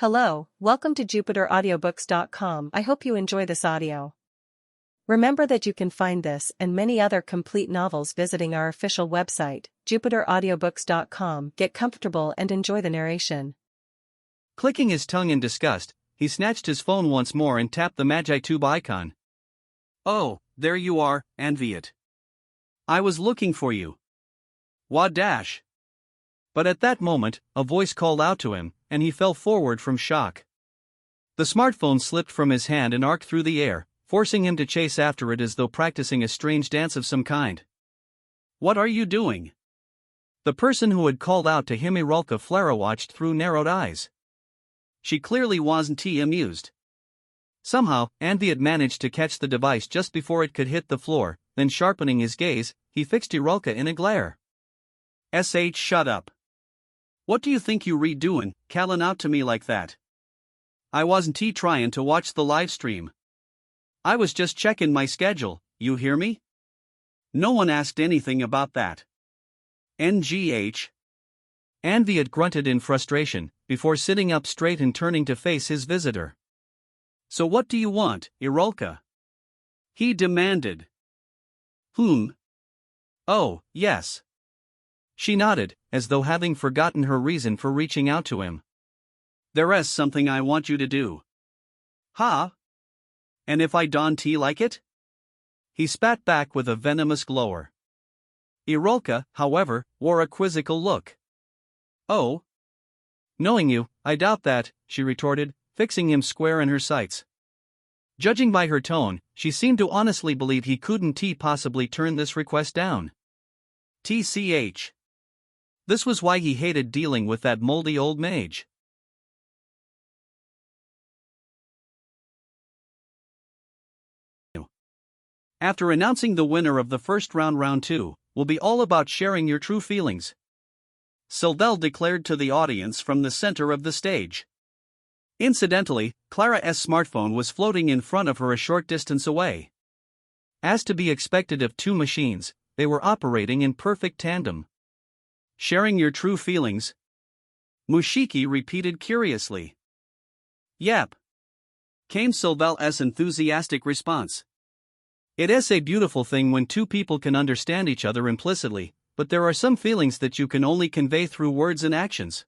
Hello, welcome to JupiterAudiobooks.com. I hope you enjoy this audio. Remember that you can find this and many other complete novels visiting our official website, JupiterAudiobooks.com. Get comfortable and enjoy the narration. Clicking his tongue in disgust, he snatched his phone once more and tapped the Magi Tube icon. Oh, there you are, Anviat. I was looking for you. Wadash. But at that moment, a voice called out to him, and he fell forward from shock. The smartphone slipped from his hand and arced through the air, forcing him to chase after it as though practicing a strange dance of some kind. What are you doing? The person who had called out to him Irulka Flara watched through narrowed eyes. She clearly wasn't amused. Somehow, Anviat managed to catch the device just before it could hit the floor, then sharpening his gaze, he fixed Irulka in a glare. Shut up. What do you think you redoing, calling out to me like that? I wasn't trying to watch the live stream. I was just checking my schedule, you hear me? No one asked anything about that. NGH. Anviat grunted in frustration, before sitting up straight and turning to face his visitor. So what do you want, Irulka? He demanded. Oh, yes. She nodded, as though having forgotten her reason for reaching out to him. There's something I want you to do. Ha? And if I don't like it? He spat back with a venomous glower. Irulka, however, wore a quizzical look. Oh? Knowing you, I doubt that, she retorted, fixing him square in her sights. Judging by her tone, she seemed to honestly believe he couldn't possibly turn this request down. TCH. This was why he hated dealing with that moldy old mage. After announcing the winner of the first round 2, will be all about sharing your true feelings. Sylvel declared to the audience from the center of the stage. Incidentally, Clara's smartphone was floating in front of her a short distance away. As to be expected of two machines, they were operating in perfect tandem. Sharing your true feelings? Mushiki repeated curiously. Yep. Came Sylvel's enthusiastic response. It is a beautiful thing when two people can understand each other implicitly, but there are some feelings that you can only convey through words and actions.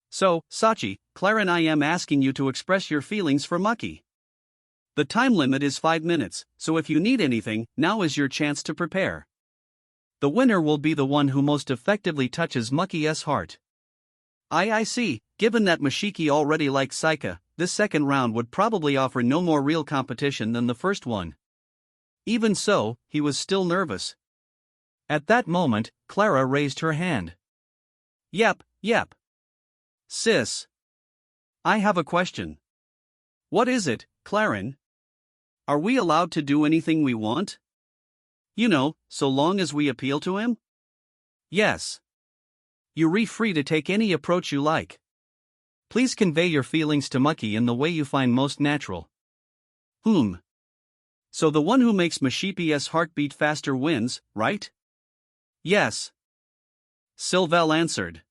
So, Sachi, Clara and I am asking you to express your feelings for Mucky. The time limit is 5 minutes, so if you need anything, now is your chance to prepare. The winner will be the one who most effectively touches Mucky's heart. I see, given that Mushiki already likes Saika, this second round would probably offer no more real competition than the first one. Even so, he was still nervous. At that moment, Clara raised her hand. Yep. Sis. I have a question. What is it, Clarin? Are we allowed to do anything we want? You know, so long as we appeal to him? Yes. You're free to take any approach you like. Please convey your feelings to Mucky in the way you find most natural. So the one who makes Mushipi's heartbeat faster wins, right? Yes. Sylvel answered.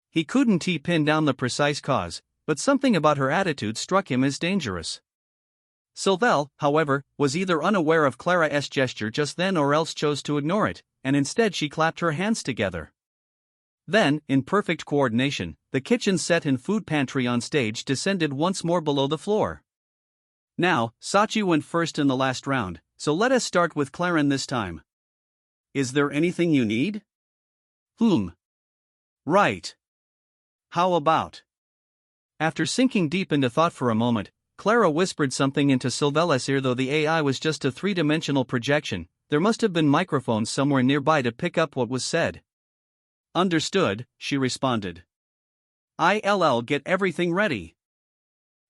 He couldn't pin down the precise cause, but something about her attitude struck him as dangerous. Sylvel, however, was either unaware of Clara's gesture just then or else chose to ignore it, and instead she clapped her hands together. Then, in perfect coordination, the kitchen set and food pantry on stage descended once more below the floor. Now, Sachi went first in the last round, so let us start with Clarin this time. Is there anything you need? Right. How about? After sinking deep into thought for a moment, Clara whispered something into Sylvel's ear. Though the AI was just a three-dimensional projection, there must have been microphones somewhere nearby to pick up what was said. Understood, she responded. I'll get everything ready.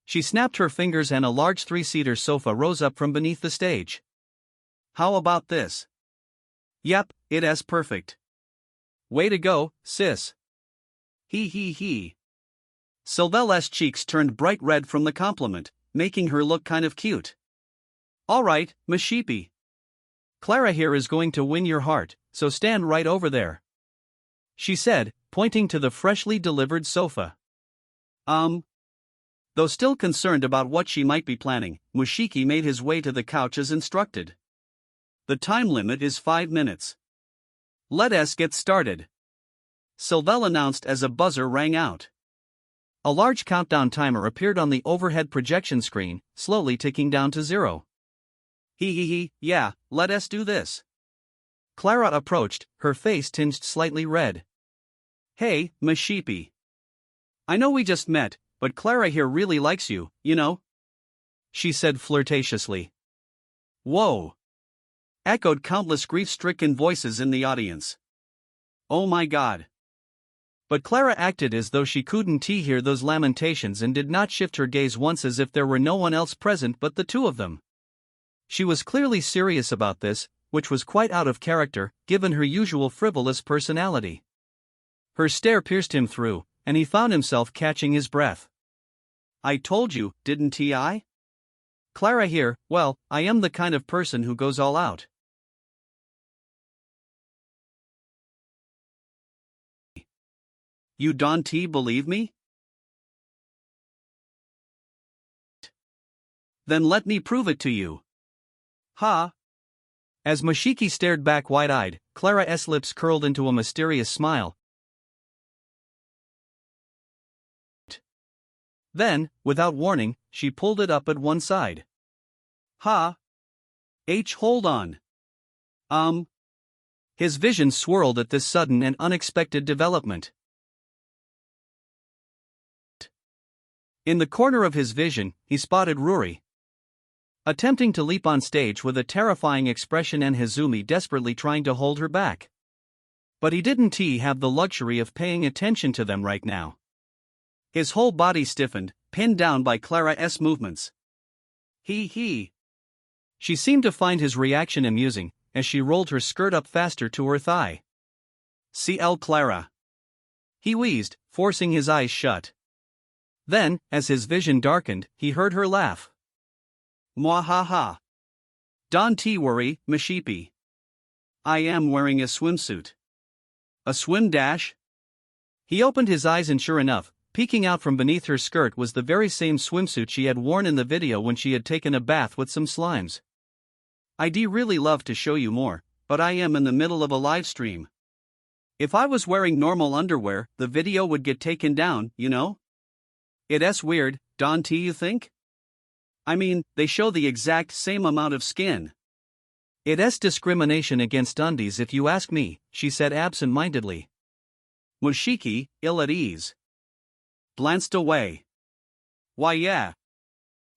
She snapped her fingers and a large three-seater sofa rose up from beneath the stage. How about this? Yep, it is perfect. Way to go, sis. He. Sylvel's cheeks turned bright red from the compliment, making her look kind of cute. Alright, Mushiki. Clara here is going to win your heart, so stand right over there, she said, pointing to the freshly delivered sofa. Though still concerned about what she might be planning, Mushiki made his way to the couch as instructed. The time limit is 5 minutes. Let us get started, Sylvelle announced as a buzzer rang out. A large countdown timer appeared on the overhead projection screen, slowly ticking down to 0. Yeah, let us do this. Clara approached, her face tinged slightly red. Hey, Mushiki. I know we just met, but Clara here really likes you, you know? She said flirtatiously. Whoa! Echoed countless grief-stricken voices in the audience. Oh my god. But Clara acted as though she couldn't hear those lamentations and did not shift her gaze once, as if there were no one else present but the two of them. She was clearly serious about this, which was quite out of character, given her usual frivolous personality. Her stare pierced him through, and he found himself catching his breath. I told you, didn't I? Clara here, well, I am the kind of person who goes all out. You don't believe me? Then let me prove it to you. Ha! As Mushiki stared back wide-eyed, Clara's lips curled into a mysterious smile. Then, without warning, she pulled it up at one side. Ha! Hold on. His vision swirled at this sudden and unexpected development. In the corner of his vision, he spotted Ruri, attempting to leap on stage with a terrifying expression, and Hazumi desperately trying to hold her back. But he didn't have the luxury of paying attention to them right now. His whole body stiffened, pinned down by Clara's movements. She seemed to find his reaction amusing, as she rolled her skirt up faster to her thigh. CL Clara. He wheezed, forcing his eyes shut. Then, as his vision darkened, he heard her laugh. Mwahaha. Don't worry, Mushiki. I am wearing a swimsuit. A swim dash? He opened his eyes, and sure enough, peeking out from beneath her skirt was the very same swimsuit she had worn in the video when she had taken a bath with some slimes. I'd really love to show you more, but I am in the middle of a live stream. If I was wearing normal underwear, the video would get taken down, you know? It's weird, don't you think? I mean, they show the exact same amount of skin. It's discrimination against undies if you ask me, she said absent-mindedly. Mushiki, ill at ease, glanced away. Why yeah.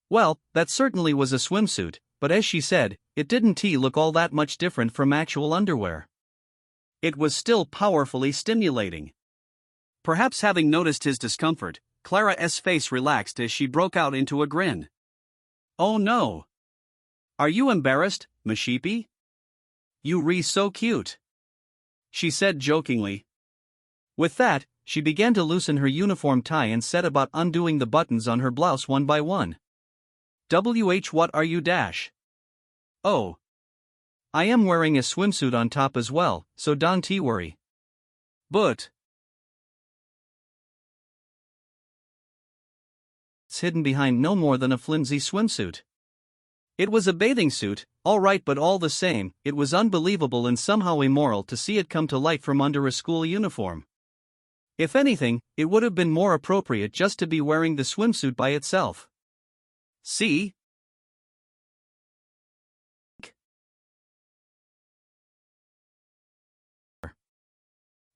Well, that certainly was a swimsuit, but as she said, it didn't look all that much different from actual underwear. It was still powerfully stimulating. Perhaps having noticed his discomfort, Clara's face relaxed as she broke out into a grin. Oh no! Are you embarrassed, Mushiki? You so cute, she said jokingly. With that, she began to loosen her uniform tie and set about undoing the buttons on her blouse one by one. What are you dash? Oh. I am wearing a swimsuit on top as well, so don't worry. But it's hidden behind no more than a flimsy swimsuit. It was a bathing suit, all right, but all the same, it was unbelievable and somehow immoral to see it come to light from under a school uniform. If anything, it would have been more appropriate just to be wearing the swimsuit by itself. See?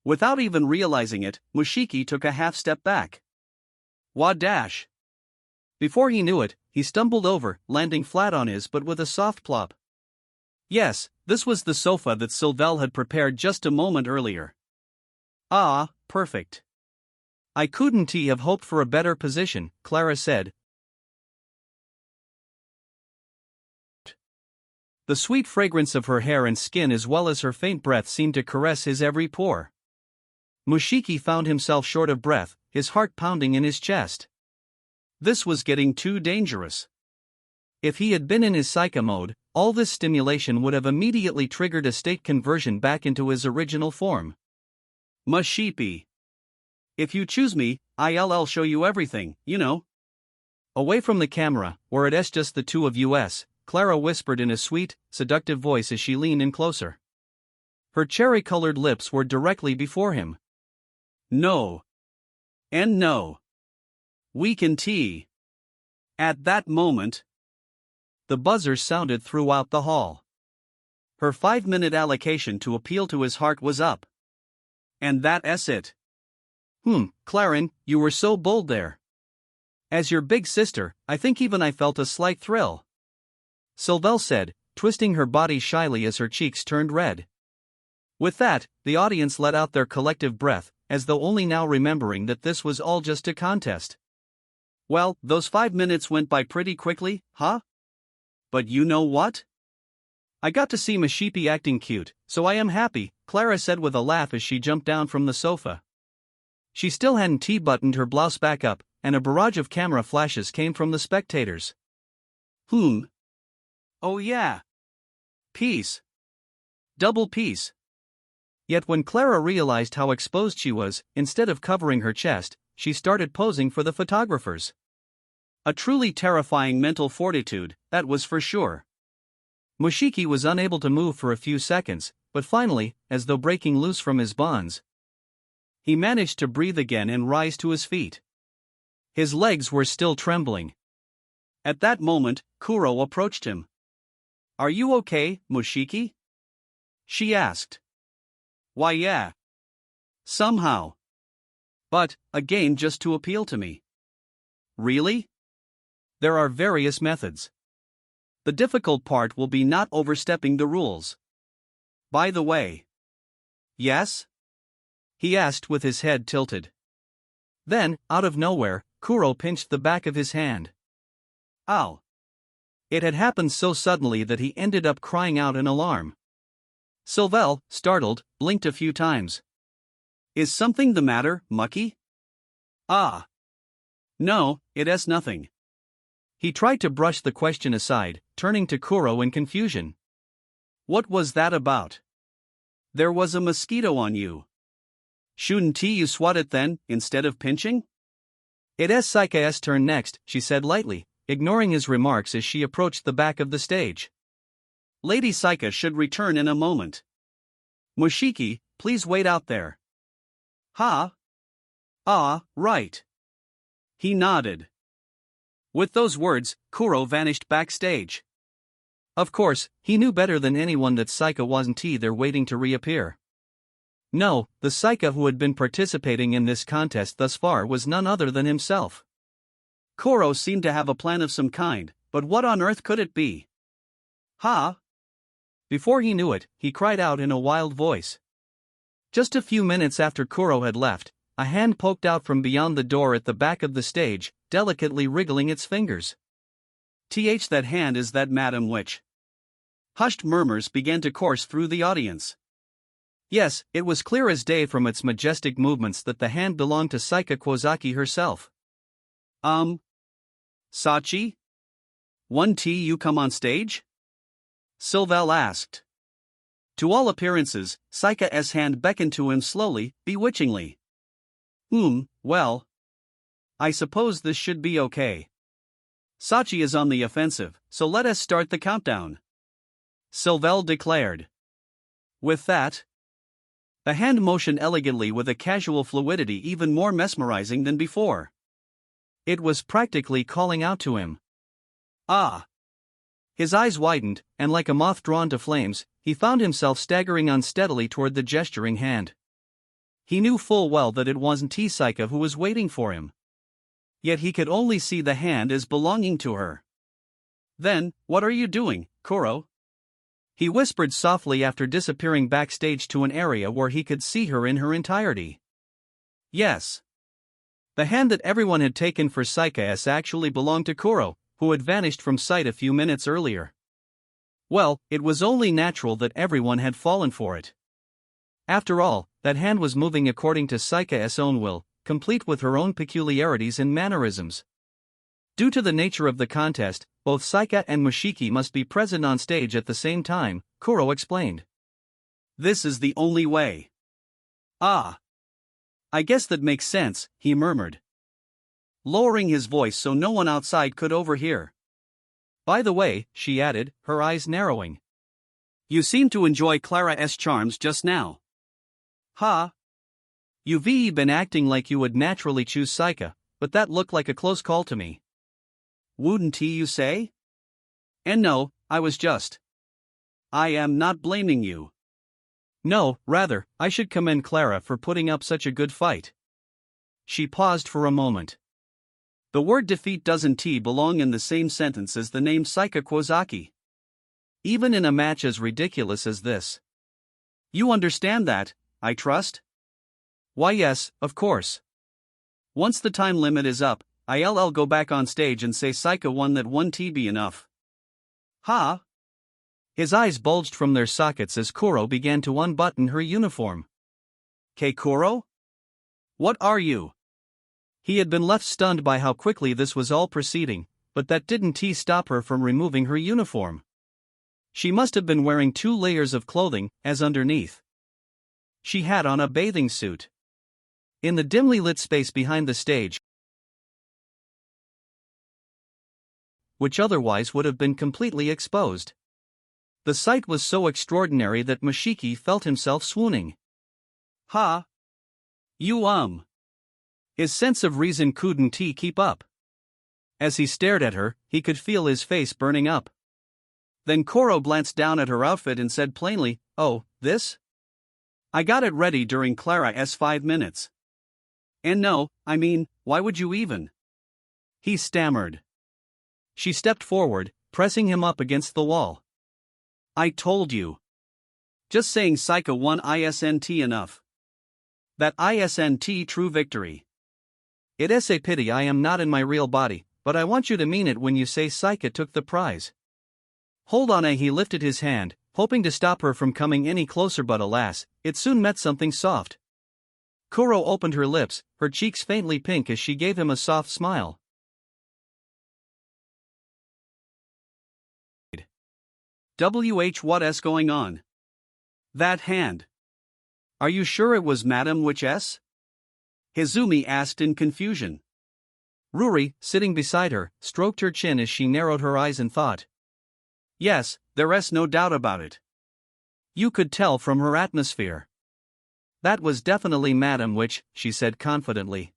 Without even realizing it, Mushiki took a half step back. Wah dash! Before he knew it, he stumbled over, landing flat on his butt with a soft plop. Yes, this was the sofa that Sylvelle had prepared just a moment earlier. Ah, perfect. I couldn't have hoped for a better position, Clara said. The sweet fragrance of her hair and skin as well as her faint breath seemed to caress his every pore. Mushiki found himself short of breath, his heart pounding in his chest. This was getting too dangerous. If he had been in his Saika mode, all this stimulation would have immediately triggered a state conversion back into his original form. Mushiki. If you choose me, I'll show you everything, you know. Away from the camera, where it's just the two of us, Clara whispered in a sweet, seductive voice as she leaned in closer. Her cherry-colored lips were directly before him. No. And no. We can tea. At that moment, the buzzer sounded throughout the hall. Her 5-minute allocation to appeal to his heart was up. And that's it. Clarin, you were so bold there. As your big sister, I think even I felt a slight thrill. Sylvelle said, twisting her body shyly as her cheeks turned red. With that, the audience let out their collective breath, as though only now remembering that this was all just a contest. Well, those 5 minutes went by pretty quickly, huh? But you know what? I got to see Mushiki acting cute, so I am happy, Clara said with a laugh as she jumped down from the sofa. She still hadn't T-buttoned her blouse back up, and a barrage of camera flashes came from the spectators. Oh yeah. Peace. Double peace. Yet when Clara realized how exposed she was, instead of covering her chest, she started posing for the photographers. A truly terrifying mental fortitude, that was for sure. Mushiki was unable to move for a few seconds, but finally, as though breaking loose from his bonds, he managed to breathe again and rise to his feet. His legs were still trembling. At that moment, Kuro approached him. Are you okay, Mushiki? She asked. Why yeah. Somehow. But, again just to appeal to me. Really? There are various methods. The difficult part will be not overstepping the rules. By the way. Yes? He asked with his head tilted. Then, out of nowhere, Kuro pinched the back of his hand. Ow. It had happened so suddenly that he ended up crying out in alarm. Sylvelle, startled, blinked a few times. Is something the matter, Mucky? Ah. No, it's nothing. He tried to brush the question aside, turning to Kuro in confusion. What was that about? There was a mosquito on you. Shouldn't you swat it then, instead of pinching? It's Saika's turn next, she said lightly, ignoring his remarks as she approached the back of the stage. Lady Saika should return in a moment. Mushiki, please wait out there. Ha? Ah, right. He nodded. With those words, Kuro vanished backstage. Of course, he knew better than anyone that Saika wasn't there waiting to reappear. No, the Saika who had been participating in this contest thus far was none other than himself. Kuro seemed to have a plan of some kind, but what on earth could it be? Ha? Before he knew it, he cried out in a wild voice. Just a few minutes after Kuro had left, a hand poked out from beyond the door at the back of the stage, delicately wriggling its fingers. That hand is that Madam Witch. Hushed murmurs began to course through the audience. Yes, it was clear as day from its majestic movements that the hand belonged to Saika Kuozaki herself. Sachi? You come on stage? Sylvelle asked. To all appearances, Saika's hand beckoned to him slowly, bewitchingly. Well. I suppose this should be okay. Sachi is on the offensive, so let us start the countdown. Sylvelle declared. With that, the hand motioned elegantly with a casual fluidity even more mesmerizing than before. It was practically calling out to him. Ah! His eyes widened, and like a moth drawn to flames, he found himself staggering unsteadily toward the gesturing hand. He knew full well that it wasn't Saika who was waiting for him. Yet he could only see the hand as belonging to her. Then, what are you doing, Kuro? He whispered softly after disappearing backstage to an area where he could see her in her entirety. Yes. The hand that everyone had taken for Saika actually belonged to Kuro, who had vanished from sight a few minutes earlier. Well, it was only natural that everyone had fallen for it. After all, that hand was moving according to Saika's own will, complete with her own peculiarities and mannerisms. Due to the nature of the contest, both Saika and Mushiki must be present on stage at the same time, Kuro explained. This is the only way. Ah. I guess that makes sense, he murmured, lowering his voice so no one outside could overhear. By the way, she added, her eyes narrowing. You seem to enjoy Clara's charms just now. Ha! You've been acting like you would naturally choose Saika, but that looked like a close call to me. Wouldn't he, you say? And no, I was just. I am not blaming you. No, rather, I should commend Clara for putting up such a good fight. She paused for a moment. The word defeat doesn't belong in the same sentence as the name Saika Kuozaki. Even in a match as ridiculous as this. You understand that, I trust? Why yes, of course. Once the time limit is up, I'll go back on stage and say Saika won. That one be enough. Ha! His eyes bulged from their sockets as Kuro began to unbutton her uniform. Kuro? What are you? He had been left stunned by how quickly this was all proceeding, but that didn't stop her from removing her uniform. She must have been wearing 2 layers of clothing, as underneath. She had on a bathing suit. In the dimly lit space behind the stage, which otherwise would have been completely exposed. The sight was so extraordinary that Mushiki felt himself swooning. Ha! You His sense of reason couldn't keep up. As he stared at her, he could feel his face burning up. Then Kuro glanced down at her outfit and said plainly, "Oh, this? I got it ready during Clara's 5 minutes. And no, I mean, why would you even?" He stammered. She stepped forward, pressing him up against the wall. I told you. Just saying Saika won isn't enough. That isn't true victory. It is a pity I am not in my real body, but I want you to mean it when you say Saika took the prize. Hold on. He lifted his hand, hoping to stop her from coming any closer, but alas, it soon met something soft. Kuro opened her lips, her cheeks faintly pink as she gave him a soft smile. What's going on? That hand. Are you sure it was Madam Witch? Hizumi asked in confusion. Ruri, sitting beside her, stroked her chin as she narrowed her eyes and thought. Yes, there's no doubt about it. You could tell from her atmosphere. That was definitely Madam Witch, she said confidently.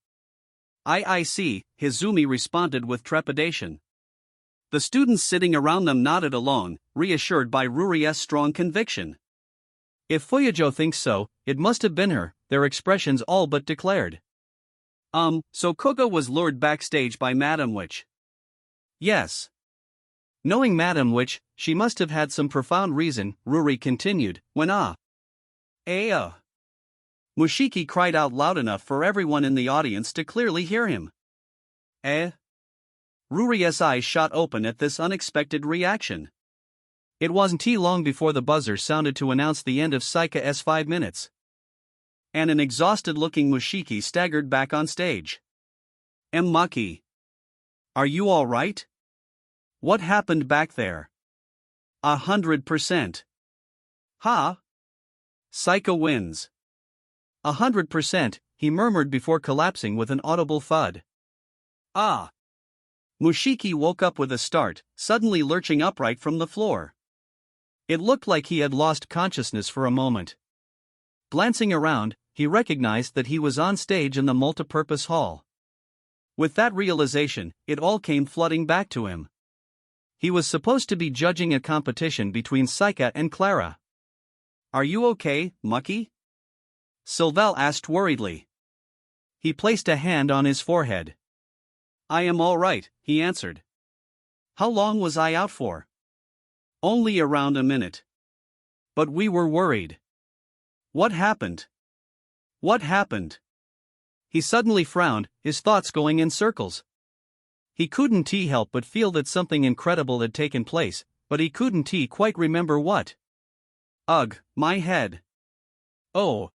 I see, Hizumi responded with trepidation. The students sitting around them nodded along, reassured by Ruri's strong conviction. If Fuyojo thinks so, it must have been her, their expressions all but declared. So Kuga was lured backstage by Madam Witch? Yes. Knowing Madam Witch, she must have had some profound reason, Ruri continued, when Mushiki cried out loud enough for everyone in the audience to clearly hear him. Ruri's eyes shot open at this unexpected reaction. It wasn't long before the buzzer sounded to announce the end of Saika's 5 minutes. And an exhausted-looking Mushiki staggered back on stage. Maki. Are you all right? What happened back there? 100%. Ha! Saika wins. 100%, he murmured before collapsing with an audible thud. Mushiki woke up with a start, suddenly lurching upright from the floor. It looked like he had lost consciousness for a moment. Glancing around, he recognized that he was on stage in the multipurpose hall. With that realization, it all came flooding back to him. He was supposed to be judging a competition between Saika and Clara. Are you okay, Maki? Sylvelle asked worriedly. He placed a hand on his forehead. I am all right, he answered. How long was I out for? Only around a minute. But we were worried. What happened? What happened? He suddenly frowned, his thoughts going in circles. He couldn't help but feel that something incredible had taken place, but he couldn't quite remember what. Ugh, my head. Oh.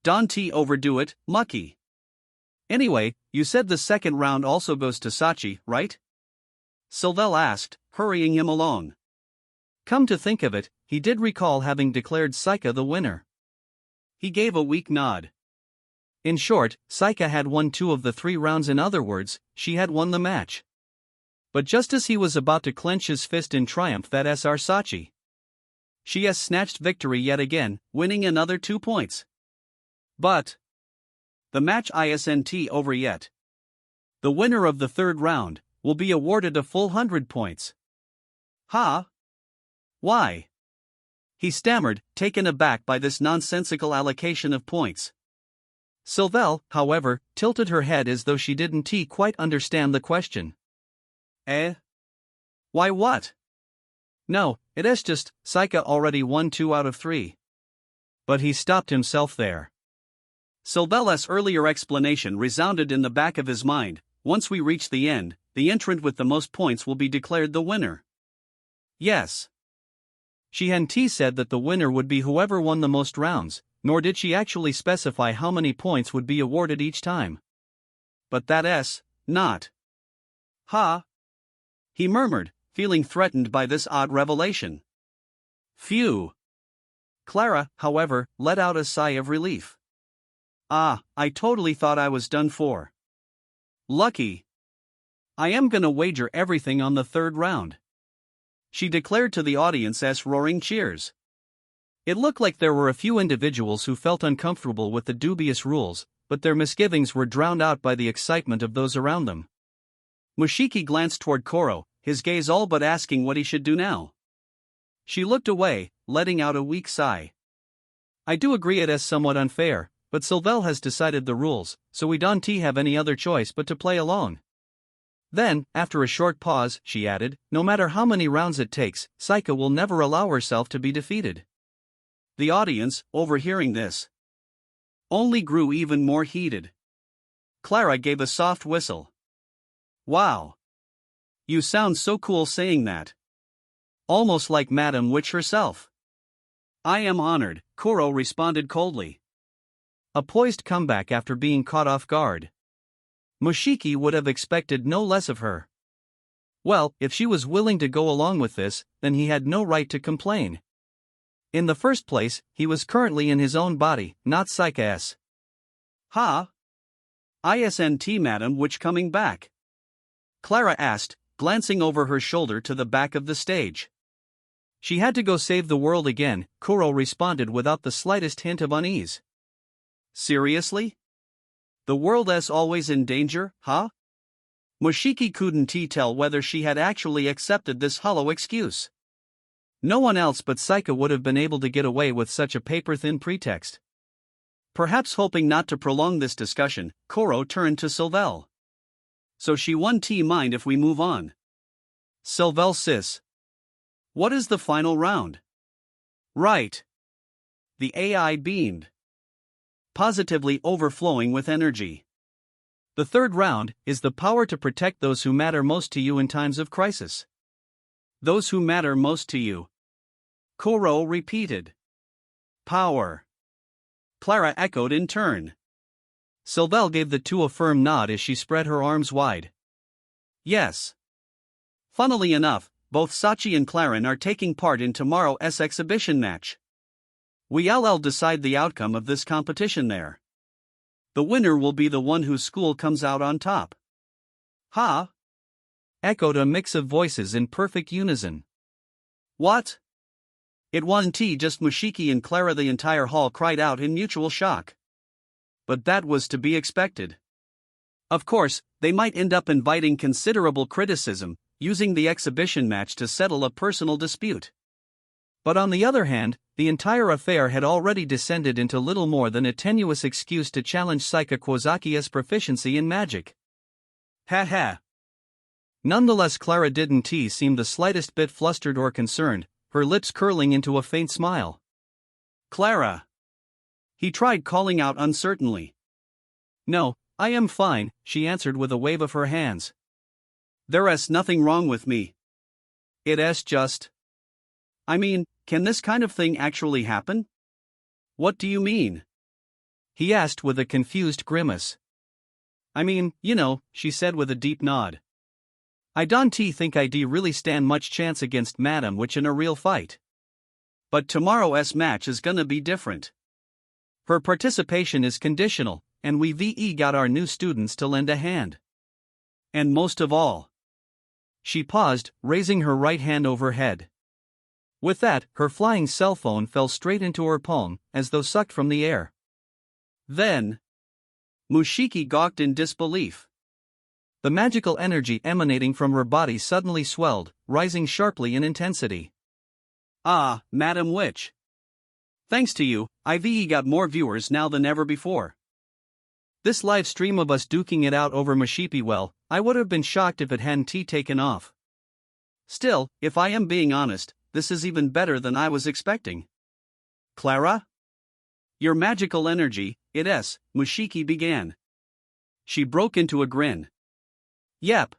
Don't overdo it, Maki. Anyway, you said the second round also goes to Sachi, right? Sylvelle asked, hurrying him along. Come to think of it, he did recall having declared Saika the winner. He gave a weak nod. In short, Saika had won 2 of the 3 rounds. In other words, she had won the match. But just as he was about to clench his fist in triumph, that SR Sachi. She has snatched victory yet again, winning another 2 points. But the match isn't over yet. The winner of the 3rd round will be awarded a full 100 points. Huh? Why? He stammered, taken aback by this nonsensical allocation of points. Sylvelle, however, tilted her head as though she didn't quite understand the question. Eh? Why what? No, it's just, Saika already won 2 out of 3. But he stopped himself there. Sylvelle's earlier explanation resounded in the back of his mind. Once we reach the end, the entrant with the most points will be declared the winner. Yes. She hadn't said that the winner would be whoever won the most rounds, nor did she actually specify how many points would be awarded each time. But that's not. Ha! He murmured, feeling threatened by this odd revelation. Phew! Clara, however, let out a sigh of relief. Ah, I totally thought I was done for. Lucky. I am gonna wager everything on the 3rd round. She declared to the audience as roaring cheers. It looked like there were a few individuals who felt uncomfortable with the dubious rules, but their misgivings were drowned out by the excitement of those around them. Mushiki glanced toward Koro, his gaze all but asking what he should do now. She looked away, letting out a weak sigh. I do agree it is somewhat unfair, but Sylvelle has decided the rules, so we don't have any other choice but to play along. Then, after a short pause, she added, no matter how many rounds it takes, Saika will never allow herself to be defeated. The audience, overhearing this, only grew even more heated. Clara gave a soft whistle. Wow. You sound so cool saying that. Almost like Madame Witch herself. I am honored, Koro responded coldly. A poised comeback after being caught off guard. Mushiki would have expected no less of her. Well, if she was willing to go along with this, then he had no right to complain. In the first place, he was currently in his own body, not Saika's. Ha? Isn't Madam Witch coming back? Clara asked, glancing over her shoulder to the back of the stage. She had to go save the world again, Koro responded without the slightest hint of unease. Seriously? The world is always in danger, huh? Mushiki couldn't tell whether she had actually accepted this hollow excuse. No one else but Saika would have been able to get away with such a paper-thin pretext. Perhaps hoping not to prolong this discussion, Koro turned to Sylvelle. So she won't mind if we move on. Sylvelle sis. What is the final round? Right. The AI beamed, positively overflowing with energy. The 3rd round is the power to protect those who matter most to you in times of crisis. Those who matter most to you. Koro repeated. Power. Clara echoed in turn. Sylvelle gave the 2 a firm nod as she spread her arms wide. Yes. Funnily enough, both Sachi and Clarin are taking part in tomorrow's exhibition match. We'll decide the outcome of this competition there. The winner will be the one whose school comes out on top. Ha? Echoed a mix of voices in perfect unison. What? It wasn't just Mushiki and Clara. The entire hall cried out in mutual shock. But that was to be expected. Of course, they might end up inviting considerable criticism, using the exhibition match to settle a personal dispute. But on the other hand, the entire affair had already descended into little more than a tenuous excuse to challenge Saika Kuozaki's proficiency in magic. Ha ha. Nonetheless, Clara didn't seem the slightest bit flustered or concerned, her lips curling into a faint smile. Clara. He tried calling out uncertainly. No, I am fine, she answered with a wave of her hands. There's nothing wrong with me. It's just. I mean, can this kind of thing actually happen? What do you mean? He asked with a confused grimace. I mean, you know, she said with a deep nod. I don't think I really stand much chance against Madam Witch in a real fight. But tomorrow's match is gonna be different. Her participation is conditional, and we got our new students to lend a hand. And most of all. She paused, raising her right hand overhead. With that, her flying cell phone fell straight into her palm, as though sucked from the air. Then, Mushiki gawked in disbelief. The magical energy emanating from her body suddenly swelled, rising sharply in intensity. Ah, Madam Witch. Thanks to you, I've got more viewers now than ever before. This live stream of us duking it out over Mushiki, well, I would have been shocked if it hadn't taken off. Still, if I am being honest, this is even better than I was expecting. Clara? Your magical energy, Mushiki began. She broke into a grin. Yep.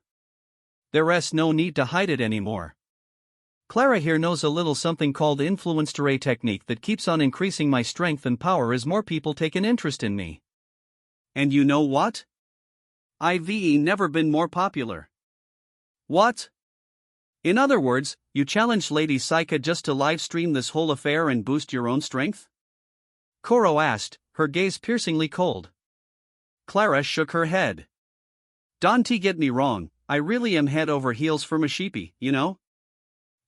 There's no need to hide it anymore. Clara here knows a little something called influenced array technique that keeps on increasing my strength and power as more people take an interest in me. And you know what? I've never been more popular. What? In other words, you challenged Lady Saika just to livestream this whole affair and boost your own strength? Koro asked, her gaze piercingly cold. Clara shook her head. Don't get me wrong, I really am head over heels for Mushiki, you know?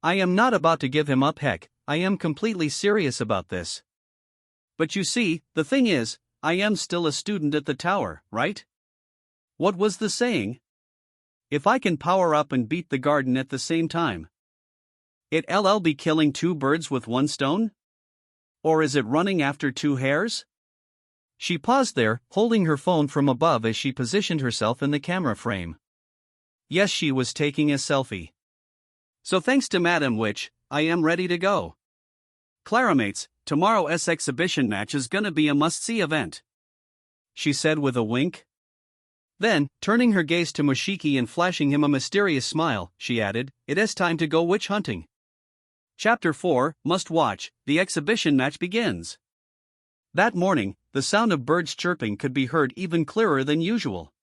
I am not about to give him up, heck, I am completely serious about this. But you see, the thing is, I am still a student at the tower, right? What was the saying? If I can power up and beat the garden at the same time. It'll be killing two birds with one stone? Or is it running after two hares? She paused there, holding her phone from above as she positioned herself in the camera frame. Yes, she was taking a selfie. So thanks to Madam Witch, I am ready to go. Claramates, tomorrow's exhibition match is gonna be a must-see event. She said with a wink. Then, turning her gaze to Mushiki and flashing him a mysterious smile, she added, "It's time to go witch hunting." Chapter 4, Must Watch, the exhibition match begins. That morning, the sound of birds chirping could be heard even clearer than usual.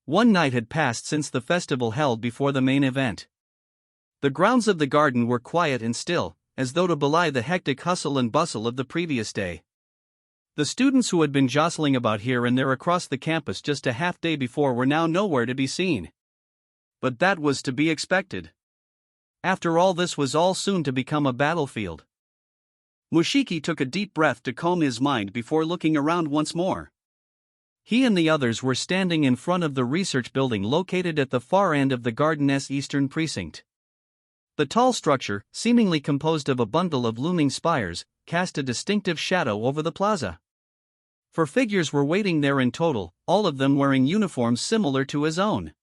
One night had passed since the festival held before the main event. The grounds of the garden were quiet and still, as though to belie the hectic hustle and bustle of the previous day. The students who had been jostling about here and there across the campus just a half day before were now nowhere to be seen. But that was to be expected. After all, this was all soon to become a battlefield. Mushiki took a deep breath to calm his mind before looking around once more. He and the others were standing in front of the research building located at the far end of the garden's eastern precinct. The tall structure, seemingly composed of a bundle of looming spires, cast a distinctive shadow over the plaza. 4 figures were waiting there in total, all of them wearing uniforms similar to his own.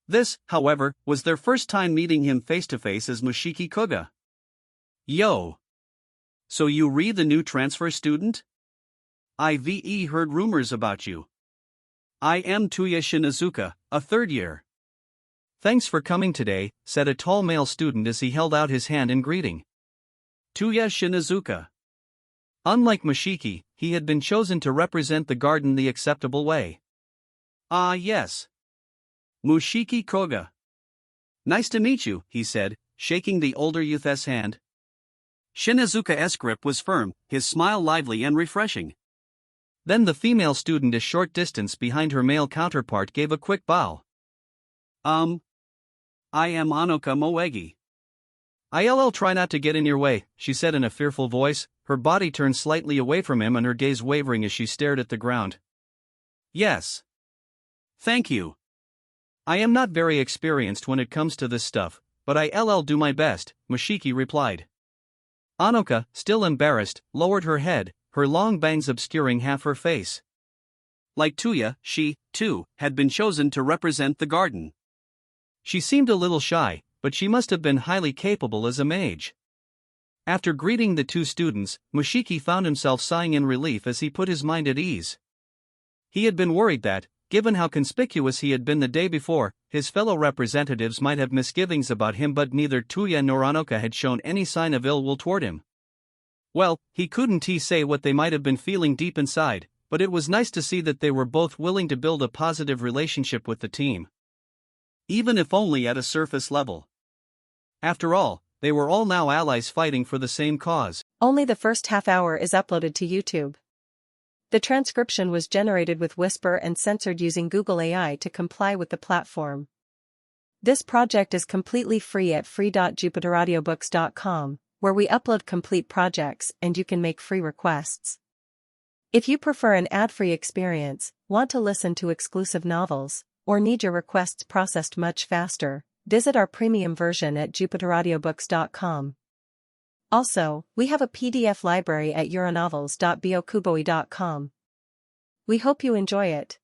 This, however, was their first time meeting him face-to-face as Mushiki Kuga. Yo! So you the new transfer student? I've heard rumors about you. I am Tuya Shinazuka, a third year. Thanks for coming today, said a tall male student as he held out his hand in greeting. Tuya Shinazuka. Unlike Mushiki, he had been chosen to represent the garden the acceptable way. Ah yes. Mushiki Koga. Nice to meet you, he said, shaking the older youth's hand. Shinazuka's grip was firm, his smile lively and refreshing. Then the female student a short distance behind her male counterpart gave a quick bow. I am Anoka Moegi. I'll try not to get in your way, she said in a fearful voice, her body turned slightly away from him and her gaze wavering as she stared at the ground. Yes. Thank you. I am not very experienced when it comes to this stuff, but I'll do my best, Mushiki replied. Anoka, still embarrassed, lowered her head, her long bangs obscuring half her face. Like Tuya, she, too, had been chosen to represent the garden. She seemed a little shy, but she must have been highly capable as a mage. After greeting the 2 students, Mushiki found himself sighing in relief as he put his mind at ease. He had been worried that, given how conspicuous he had been the day before, his fellow representatives might have misgivings about him, but neither Tuya nor Anoka had shown any sign of ill will toward him. Well, he couldn't say what they might have been feeling deep inside, but it was nice to see that they were both willing to build a positive relationship with the team, even if only at a surface level. After all, they were all now allies fighting for the same cause. Only the first half hour is uploaded to YouTube. The transcription was generated with Whisper and censored using Google AI to comply with the platform. This project is completely free at free.jupiteraudiobooks.com, where we upload complete projects and you can make free requests. If you prefer an ad-free experience, want to listen to exclusive novels, or need your requests processed much faster, visit our premium version at jupiteraudiobooks.com. Also, we have a PDF library at euronovels.bokuboi.com. We hope you enjoy it.